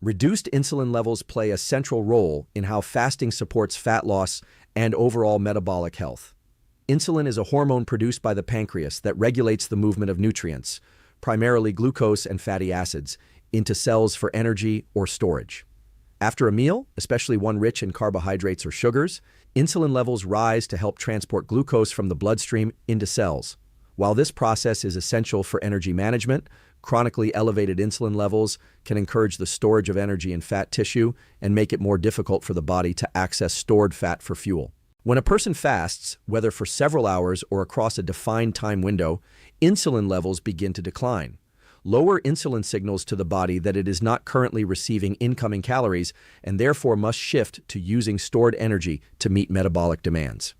Reduced insulin levels play a central role in how fasting supports fat loss and overall metabolic health. Insulin is a hormone produced by the pancreas that regulates the movement of nutrients, primarily glucose and fatty acids, into cells for energy or storage. After a meal, especially one rich in carbohydrates or sugars, insulin levels rise to help transport glucose from the bloodstream into cells. While this process is essential for energy management, chronically elevated insulin levels can encourage the storage of energy in fat tissue and make it more difficult for the body to access stored fat for fuel. When a person fasts, whether for several hours or across a defined time window, insulin levels begin to decline. Lower insulin signals to the body that it is not currently receiving incoming calories and therefore must shift to using stored energy to meet metabolic demands.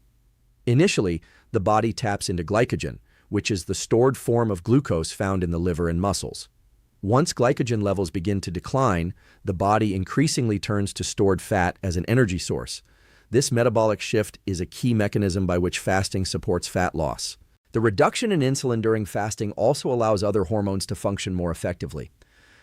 Initially, the body taps into glycogen, which is the stored form of glucose found in the liver and muscles. Once glycogen levels begin to decline, the body increasingly turns to stored fat as an energy source. This metabolic shift is a key mechanism by which fasting supports fat loss. The reduction in insulin during fasting also allows other hormones to function more effectively.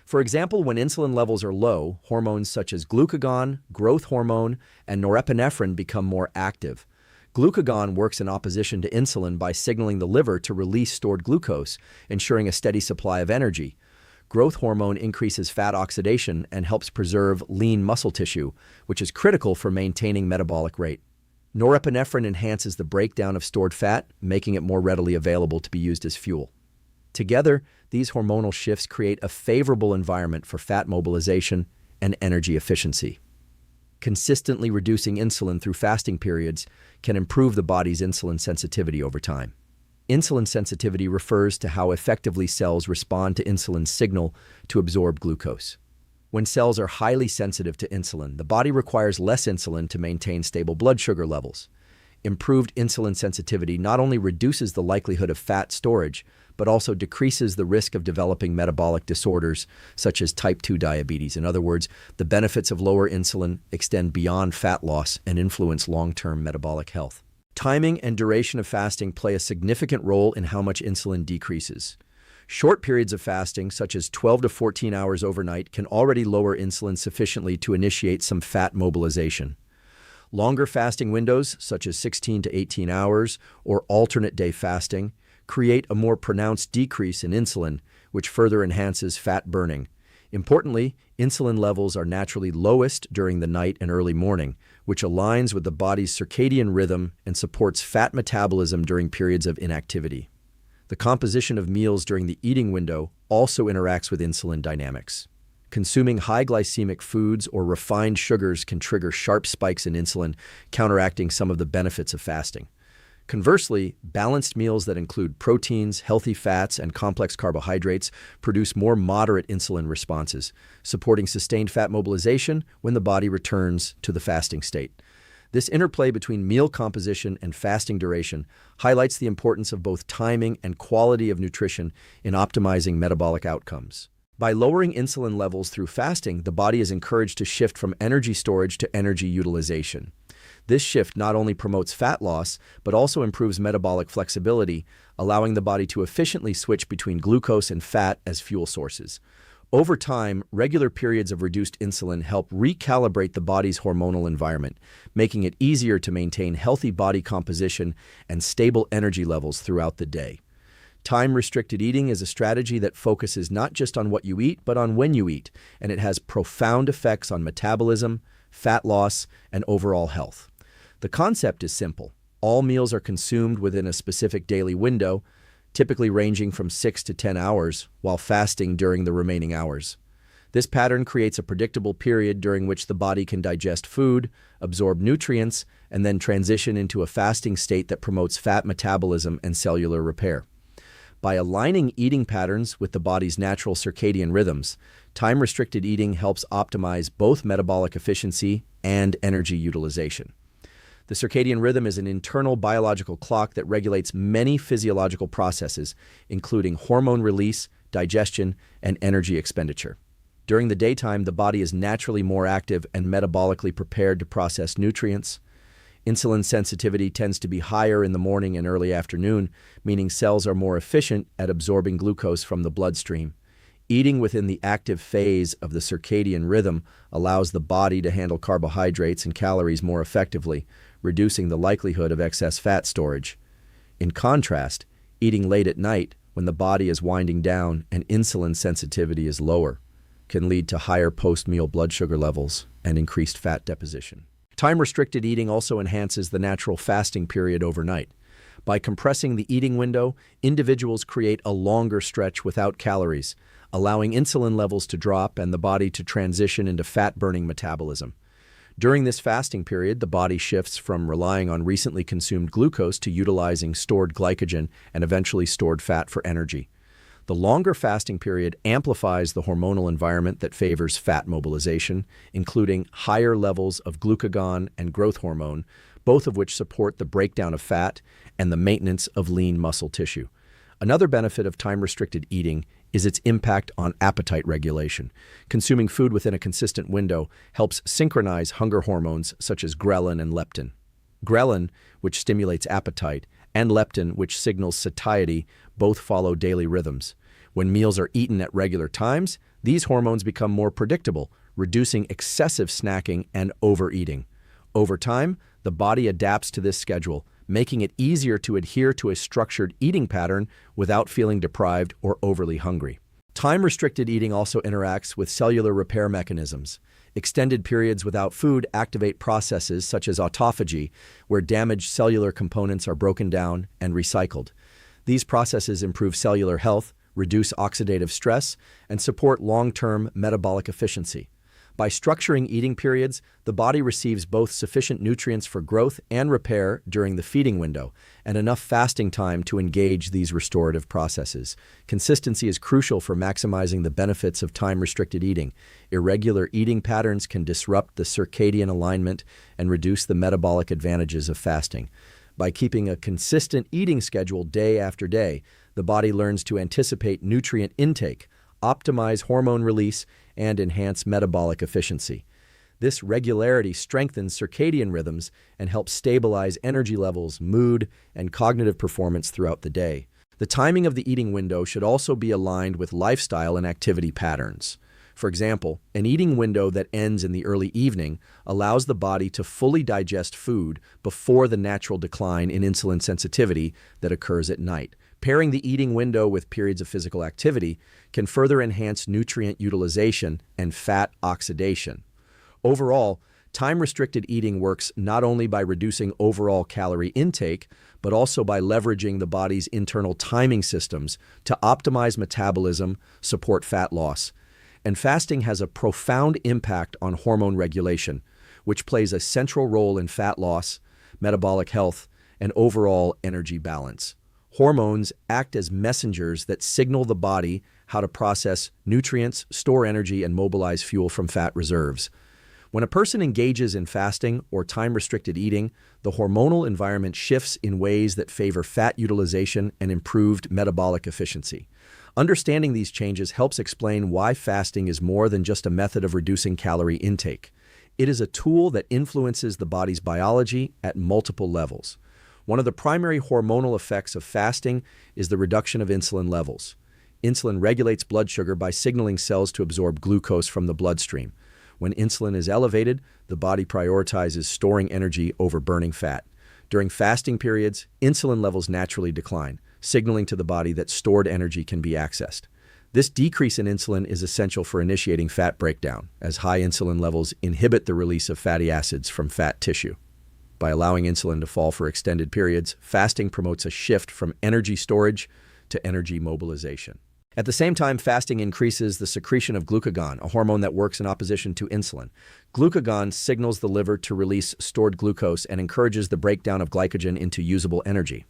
For example, when insulin levels are low, hormones such as glucagon, growth hormone, and norepinephrine become more active. Glucagon works in opposition to insulin by signaling the liver to release stored glucose, ensuring a steady supply of energy. Growth hormone increases fat oxidation and helps preserve lean muscle tissue, which is critical for maintaining metabolic rate. Norepinephrine enhances the breakdown of stored fat, making it more readily available to be used as fuel. Together, these hormonal shifts create a favorable environment for fat mobilization and energy efficiency. Consistently reducing insulin through fasting periods can improve the body's insulin sensitivity over time. Insulin sensitivity refers to how effectively cells respond to insulin's signal to absorb glucose. When cells are highly sensitive to insulin, the body requires less insulin to maintain stable blood sugar levels. Improved insulin sensitivity not only reduces the likelihood of fat storage, but also decreases the risk of developing metabolic disorders such as type 2 diabetes. In other words, the benefits of lower insulin extend beyond fat loss and influence long-term metabolic health. Timing and duration of fasting play a significant role in how much insulin decreases. Short periods of fasting, such as 12 to 14 hours overnight, can already lower insulin sufficiently to initiate some fat mobilization. Longer fasting windows, such as 16 to 18 hours or alternate day fasting, create a more pronounced decrease in insulin, which further enhances fat burning. Importantly, insulin levels are naturally lowest during the night and early morning, which aligns with the body's circadian rhythm and supports fat metabolism during periods of inactivity. The composition of meals during the eating window also interacts with insulin dynamics. Consuming high glycemic foods or refined sugars can trigger sharp spikes in insulin, counteracting some of the benefits of fasting. Conversely, balanced meals that include proteins, healthy fats, and complex carbohydrates produce more moderate insulin responses, supporting sustained fat mobilization when the body returns to the fasting state. This interplay between meal composition and fasting duration highlights the importance of both timing and quality of nutrition in optimizing metabolic outcomes. By lowering insulin levels through fasting, the body is encouraged to shift from energy storage to energy utilization. This shift not only promotes fat loss, but also improves metabolic flexibility, allowing the body to efficiently switch between glucose and fat as fuel sources. Over time, regular periods of reduced insulin help recalibrate the body's hormonal environment, making it easier to maintain healthy body composition and stable energy levels throughout the day. Time-restricted eating is a strategy that focuses not just on what you eat, but on when you eat, and it has profound effects on metabolism, fat loss, and overall health. The concept is simple. All meals are consumed within a specific daily window, typically ranging from 6 to 10 hours, while fasting during the remaining hours. This pattern creates a predictable period during which the body can digest food, absorb nutrients, and then transition into a fasting state that promotes fat metabolism and cellular repair. By aligning eating patterns with the body's natural circadian rhythms, time-restricted eating helps optimize both metabolic efficiency and energy utilization. The circadian rhythm is an internal biological clock that regulates many physiological processes, including hormone release, digestion, and energy expenditure. During the daytime, the body is naturally more active and metabolically prepared to process nutrients. Insulin sensitivity tends to be higher in the morning and early afternoon, meaning cells are more efficient at absorbing glucose from the bloodstream. Eating within the active phase of the circadian rhythm allows the body to handle carbohydrates and calories more effectively, reducing the likelihood of excess fat storage. In contrast, eating late at night, when the body is winding down and insulin sensitivity is lower, can lead to higher post-meal blood sugar levels and increased fat deposition. Time-restricted eating also enhances the natural fasting period overnight. By compressing the eating window, individuals create a longer stretch without calories, allowing insulin levels to drop and the body to transition into fat-burning metabolism. During this fasting period, the body shifts from relying on recently consumed glucose to utilizing stored glycogen and eventually stored fat for energy. The longer fasting period amplifies the hormonal environment that favors fat mobilization, including higher levels of glucagon and growth hormone, both of which support the breakdown of fat and the maintenance of lean muscle tissue. Another benefit of time-restricted eating is its impact on appetite regulation. Consuming food within a consistent window helps synchronize hunger hormones such as ghrelin and leptin. Ghrelin, which stimulates appetite, and leptin, which signals satiety, both follow daily rhythms. When meals are eaten at regular times, these hormones become more predictable, reducing excessive snacking and overeating. Over time, the body adapts to this schedule, making it easier to adhere to a structured eating pattern without feeling deprived or overly hungry. Time-restricted eating also interacts with cellular repair mechanisms. Extended periods without food activate processes such as autophagy, where damaged cellular components are broken down and recycled. These processes improve cellular health, reduce oxidative stress, and support long-term metabolic efficiency. By structuring eating periods, the body receives both sufficient nutrients for growth and repair during the feeding window, and enough fasting time to engage these restorative processes. Consistency is crucial for maximizing the benefits of time-restricted eating. Irregular eating patterns can disrupt the circadian alignment and reduce the metabolic advantages of fasting. By keeping a consistent eating schedule day after day, the body learns to anticipate nutrient intake, optimize hormone release, and enhance metabolic efficiency. This regularity strengthens circadian rhythms and helps stabilize energy levels, mood, and cognitive performance throughout the day. The timing of the eating window should also be aligned with lifestyle and activity patterns. For example, an eating window that ends in the early evening allows the body to fully digest food before the natural decline in insulin sensitivity that occurs at night. Pairing the eating window with periods of physical activity can further enhance nutrient utilization and fat oxidation. Overall, time-restricted eating works not only by reducing overall calorie intake, but also by leveraging the body's internal timing systems to optimize metabolism, support fat loss. And fasting has a profound impact on hormone regulation, which plays a central role in fat loss, metabolic health, and overall energy balance. Hormones act as messengers that signal the body how to process nutrients, store energy, and mobilize fuel from fat reserves. When a person engages in fasting or time-restricted eating, the hormonal environment shifts in ways that favor fat utilization and improved metabolic efficiency. Understanding these changes helps explain why fasting is more than just a method of reducing calorie intake. It is a tool that influences the body's biology at multiple levels. One of the primary hormonal effects of fasting is the reduction of insulin levels. Insulin regulates blood sugar by signaling cells to absorb glucose from the bloodstream. When insulin is elevated, the body prioritizes storing energy over burning fat. During fasting periods, insulin levels naturally decline, signaling to the body that stored energy can be accessed. This decrease in insulin is essential for initiating fat breakdown, as high insulin levels inhibit the release of fatty acids from fat tissue. By allowing insulin to fall for extended periods, fasting promotes a shift from energy storage to energy mobilization. At the same time, fasting increases the secretion of glucagon, a hormone that works in opposition to insulin. Glucagon signals the liver to release stored glucose and encourages the breakdown of glycogen into usable energy.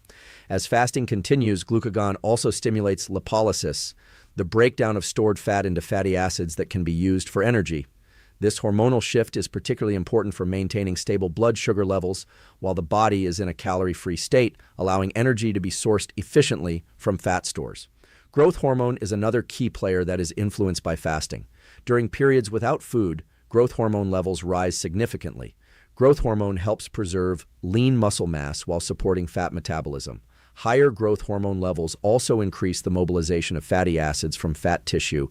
As fasting continues, glucagon also stimulates lipolysis, the breakdown of stored fat into fatty acids that can be used for energy. This hormonal shift is particularly important for maintaining stable blood sugar levels while the body is in a calorie-free state, allowing energy to be sourced efficiently from fat stores. Growth hormone is another key player that is influenced by fasting. During periods without food, growth hormone levels rise significantly. Growth hormone helps preserve lean muscle mass while supporting fat metabolism. Higher growth hormone levels also increase the mobilization of fatty acids from fat tissue,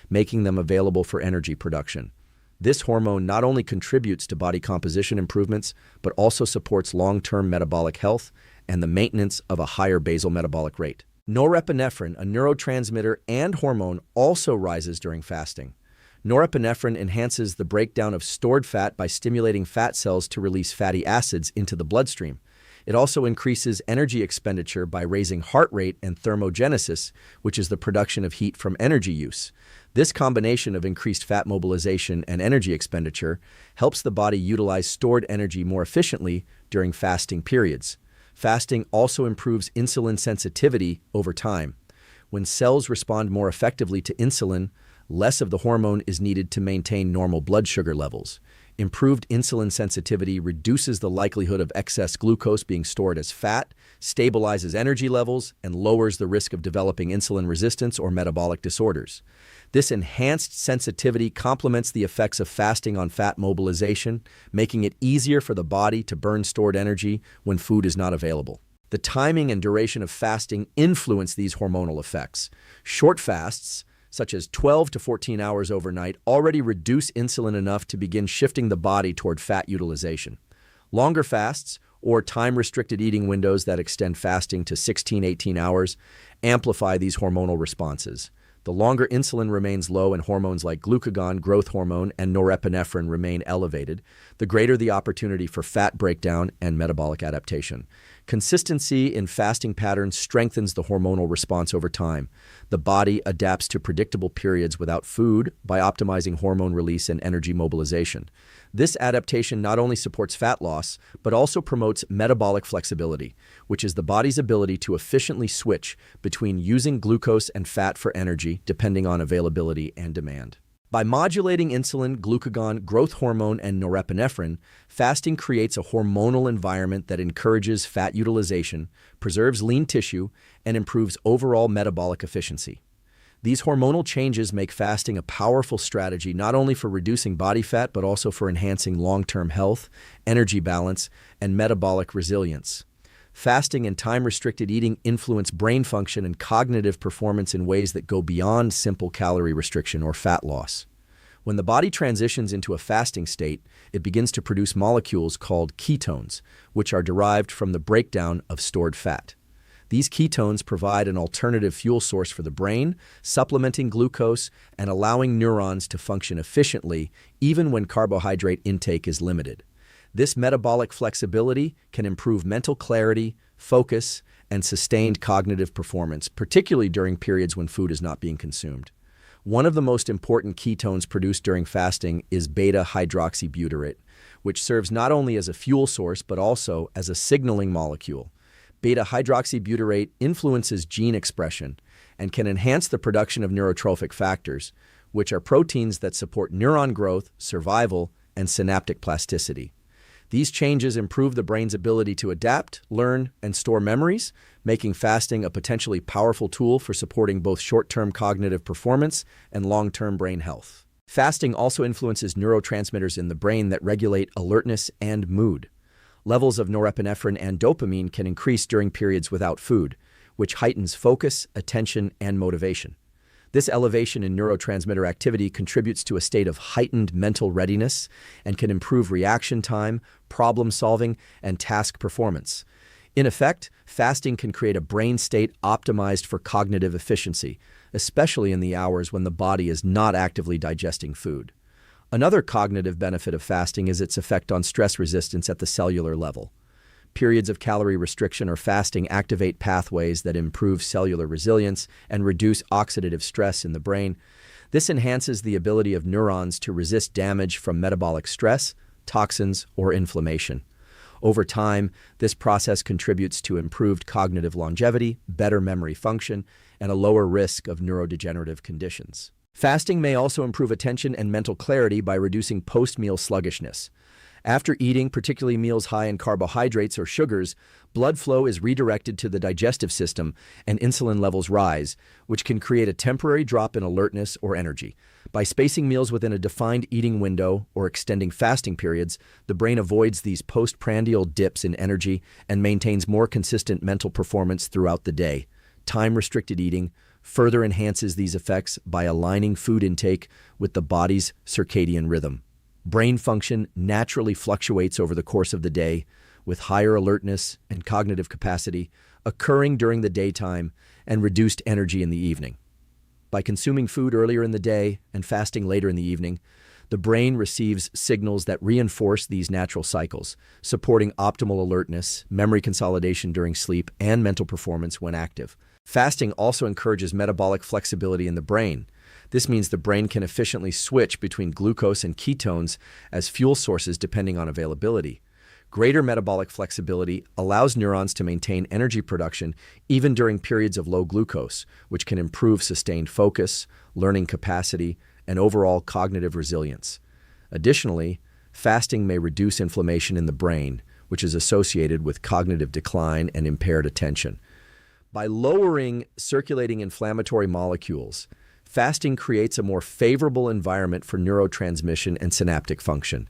making them available for energy production. This hormone not only contributes to body composition improvements, but also supports long-term metabolic health and the maintenance of a higher basal metabolic rate. Norepinephrine, a neurotransmitter and hormone, also rises during fasting. Norepinephrine enhances the breakdown of stored fat by stimulating fat cells to release fatty acids into the bloodstream. It also increases energy expenditure by raising heart rate and thermogenesis, which is the production of heat from energy use. This combination of increased fat mobilization and energy expenditure helps the body utilize stored energy more efficiently during fasting periods. Fasting also improves insulin sensitivity over time. When cells respond more effectively to insulin, less of the hormone is needed to maintain normal blood sugar levels. Improved insulin sensitivity reduces the likelihood of excess glucose being stored as fat, stabilizes energy levels, and lowers the risk of developing insulin resistance or metabolic disorders. This enhanced sensitivity complements the effects of fasting on fat mobilization, making it easier for the body to burn stored energy when food is not available. The timing and duration of fasting influence these hormonal effects. Short fasts, such as 12 to 14 hours overnight, already reduce insulin enough to begin shifting the body toward fat utilization. Longer fasts, or time-restricted eating windows that extend fasting to 16-18 hours, amplify these hormonal responses. The longer insulin remains low and hormones like glucagon, growth hormone, and norepinephrine remain elevated, the greater the opportunity for fat breakdown and metabolic adaptation. Consistency in fasting patterns strengthens the hormonal response over time. The body adapts to predictable periods without food by optimizing hormone release and energy mobilization. This adaptation not only supports fat loss, but also promotes metabolic flexibility, which is the body's ability to efficiently switch between using glucose and fat for energy, depending on availability and demand. By modulating insulin, glucagon, growth hormone, and norepinephrine, fasting creates a hormonal environment that encourages fat utilization, preserves lean tissue, and improves overall metabolic efficiency. These hormonal changes make fasting a powerful strategy not only for reducing body fat, but also for enhancing long-term health, energy balance, and metabolic resilience. Fasting and time-restricted eating influence brain function and cognitive performance in ways that go beyond simple calorie restriction or fat loss. When the body transitions into a fasting state, it begins to produce molecules called ketones, which are derived from the breakdown of stored fat. These ketones provide an alternative fuel source for the brain, supplementing glucose and allowing neurons to function efficiently even when carbohydrate intake is limited. This metabolic flexibility can improve mental clarity, focus, and sustained cognitive performance, particularly during periods when food is not being consumed. One of the most important ketones produced during fasting is beta-hydroxybutyrate, which serves not only as a fuel source but also as a signaling molecule. Beta-hydroxybutyrate influences gene expression and can enhance the production of neurotrophic factors, which are proteins that support neuron growth, survival, and synaptic plasticity. These changes improve the brain's ability to adapt, learn, and store memories, making fasting a potentially powerful tool for supporting both short-term cognitive performance and long-term brain health. Fasting also influences neurotransmitters in the brain that regulate alertness and mood. Levels of norepinephrine and dopamine can increase during periods without food, which heightens focus, attention, and motivation. This elevation in neurotransmitter activity contributes to a state of heightened mental readiness and can improve reaction time, problem solving, and task performance. In effect, fasting can create a brain state optimized for cognitive efficiency, especially in the hours when the body is not actively digesting food. Another cognitive benefit of fasting is its effect on stress resistance at the cellular level. Periods of calorie restriction or fasting activate pathways that improve cellular resilience and reduce oxidative stress in the brain. This enhances the ability of neurons to resist damage from metabolic stress, toxins, or inflammation. Over time, this process contributes to improved cognitive longevity, better memory function, and a lower risk of neurodegenerative conditions. Fasting may also improve attention and mental clarity by reducing post-meal sluggishness. After eating, particularly meals high in carbohydrates or sugars, blood flow is redirected to the digestive system and insulin levels rise, which can create a temporary drop in alertness or energy. By spacing meals within a defined eating window or extending fasting periods, the brain avoids these postprandial dips in energy and maintains more consistent mental performance throughout the day. Time-restricted eating further enhances these effects by aligning food intake with the body's circadian rhythm. Brain function naturally fluctuates over the course of the day, with higher alertness and cognitive capacity occurring during the daytime and reduced energy in the evening. By consuming food earlier in the day and fasting later in the evening, the brain receives signals that reinforce these natural cycles, supporting optimal alertness, memory consolidation during sleep, and mental performance when active. Fasting also encourages metabolic flexibility in the brain. This means the brain can efficiently switch between glucose and ketones as fuel sources depending on availability. Greater metabolic flexibility allows neurons to maintain energy production even during periods of low glucose, which can improve sustained focus, learning capacity, and overall cognitive resilience. Additionally, fasting may reduce inflammation in the brain, which is associated with cognitive decline and impaired attention. By lowering circulating inflammatory molecules, fasting creates a more favorable environment for neurotransmission and synaptic function.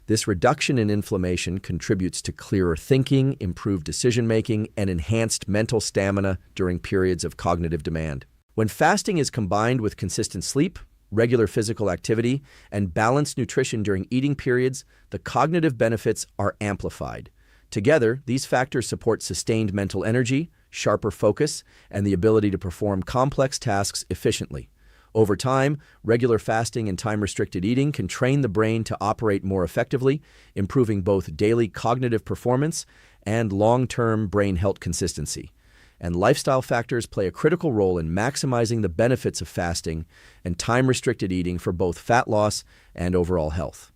This reduction in inflammation contributes to clearer thinking, improved decision-making, and enhanced mental stamina during periods of cognitive demand. When fasting is combined with consistent sleep, regular physical activity, and balanced nutrition during eating periods, the cognitive benefits are amplified. Together, these factors support sustained mental energy, sharper focus, and the ability to perform complex tasks efficiently. Over time, regular fasting and time-restricted eating can train the brain to operate more effectively, improving both daily cognitive performance and long-term brain health consistency. And lifestyle factors play a critical role in maximizing the benefits of fasting and time-restricted eating for both fat loss and overall health.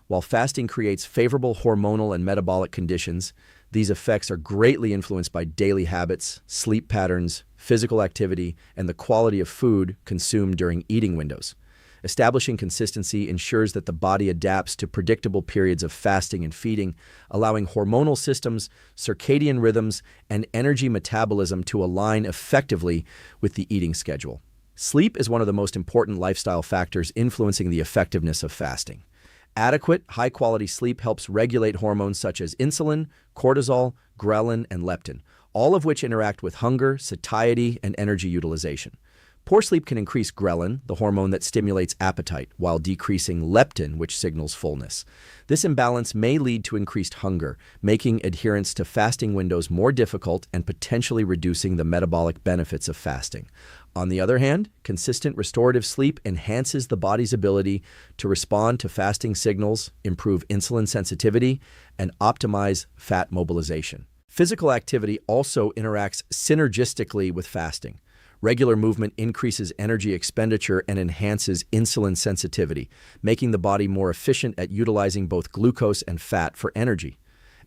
While fasting creates favorable hormonal and metabolic conditions, these effects are greatly influenced by daily habits, sleep patterns, physical activity, and the quality of food consumed during eating windows. Establishing consistency ensures that the body adapts to predictable periods of fasting and feeding, allowing hormonal systems, circadian rhythms, and energy metabolism to align effectively with the eating schedule. Sleep is one of the most important lifestyle factors influencing the effectiveness of fasting. Adequate, high-quality sleep helps regulate hormones such as insulin, cortisol, ghrelin, and leptin, all of which interact with hunger, satiety, and energy utilization. Poor sleep can increase ghrelin, the hormone that stimulates appetite, while decreasing leptin, which signals fullness. This imbalance may lead to increased hunger, making adherence to fasting windows more difficult and potentially reducing the metabolic benefits of fasting. On the other hand, consistent restorative sleep enhances the body's ability to respond to fasting signals, improve insulin sensitivity, and optimize fat mobilization. Physical activity also interacts synergistically with fasting. Regular movement increases energy expenditure and enhances insulin sensitivity, making the body more efficient at utilizing both glucose and fat for energy.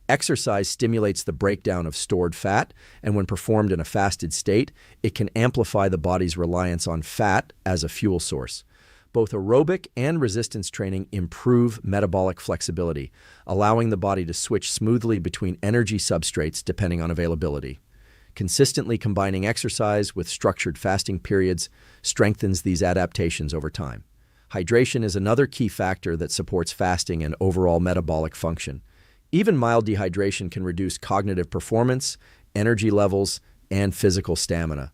Exercise stimulates the breakdown of stored fat, and when performed in a fasted state, it can amplify the body's reliance on fat as a fuel source. Both aerobic and resistance training improve metabolic flexibility, allowing the body to switch smoothly between energy substrates depending on availability. Consistently combining exercise with structured fasting periods strengthens these adaptations over time. Hydration is another key factor that supports fasting and overall metabolic function. Even mild dehydration can reduce cognitive performance, energy levels, and physical stamina.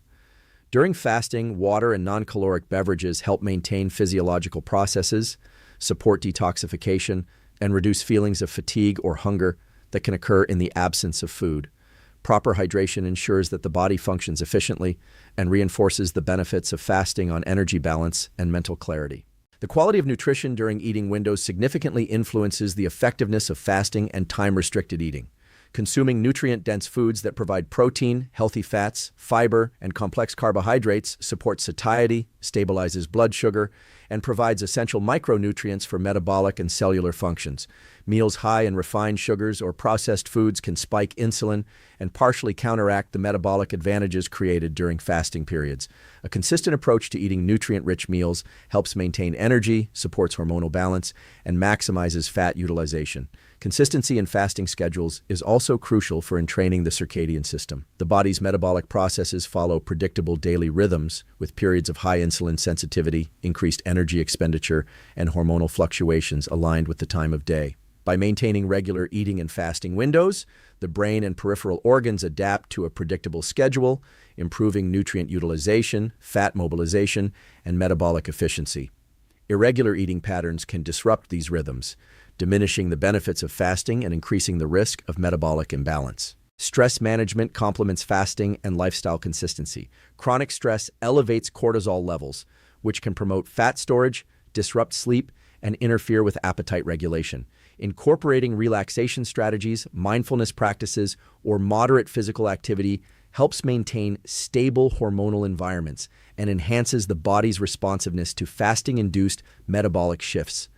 During fasting, water and non-caloric beverages help maintain physiological processes, support detoxification, and reduce feelings of fatigue or hunger that can occur in the absence of food. Proper hydration ensures that the body functions efficiently and reinforces the benefits of fasting on energy balance and mental clarity. The quality of nutrition during eating windows significantly influences the effectiveness of fasting and time-restricted eating. Consuming nutrient-dense foods that provide protein, healthy fats, fiber, and complex carbohydrates supports satiety, stabilizes blood sugar, and provides essential micronutrients for metabolic and cellular functions. Meals high in refined sugars or processed foods can spike insulin and partially counteract the metabolic advantages created during fasting periods. A consistent approach to eating nutrient-rich meals helps maintain energy, supports hormonal balance, and maximizes fat utilization. Consistency in fasting schedules is also crucial for entraining the circadian system. The body's metabolic processes follow predictable daily rhythms, with periods of high insulin sensitivity, increased energy expenditure, and hormonal fluctuations aligned with the time of day. By maintaining regular eating and fasting windows, the brain and peripheral organs adapt to a predictable schedule, improving nutrient utilization, fat mobilization, and metabolic efficiency. Irregular eating patterns can disrupt these rhythms, diminishing the benefits of fasting and increasing the risk of metabolic imbalance. Stress management complements fasting and lifestyle consistency. Chronic stress elevates cortisol levels, which can promote fat storage, disrupt sleep, and interfere with appetite regulation. Incorporating relaxation strategies, mindfulness practices, or moderate physical activity helps maintain stable hormonal environments and enhances the body's responsiveness to fasting-induced metabolic shifts.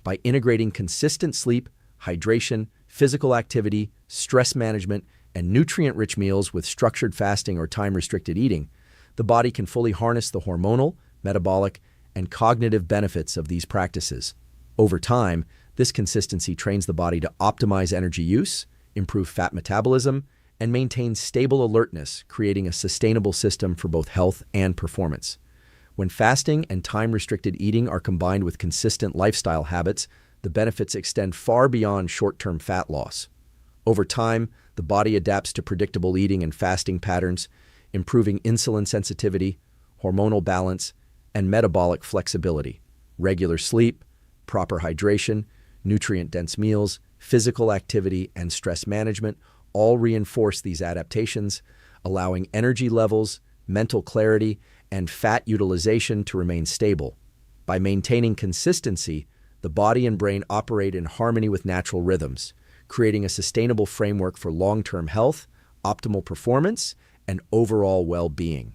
By integrating consistent sleep, hydration, physical activity, stress management, and nutrient-rich meals with structured fasting or time-restricted eating, the body can fully harness the hormonal, metabolic, and cognitive benefits of these practices. Over time, this consistency trains the body to optimize energy use, improve fat metabolism, and maintain stable alertness, creating a sustainable system for both health and performance. When fasting and time-restricted eating are combined with consistent lifestyle habits, the benefits extend far beyond short-term fat loss. Over time, the body adapts to predictable eating and fasting patterns, improving insulin sensitivity, hormonal balance, and metabolic flexibility. Regular sleep, proper hydration, nutrient-dense meals, physical activity, and stress management all reinforce these adaptations, allowing energy levels, mental clarity, and fat utilization to remain stable. By maintaining consistency, the body and brain operate in harmony with natural rhythms, creating a sustainable framework for long-term health, optimal performance, and overall well-being.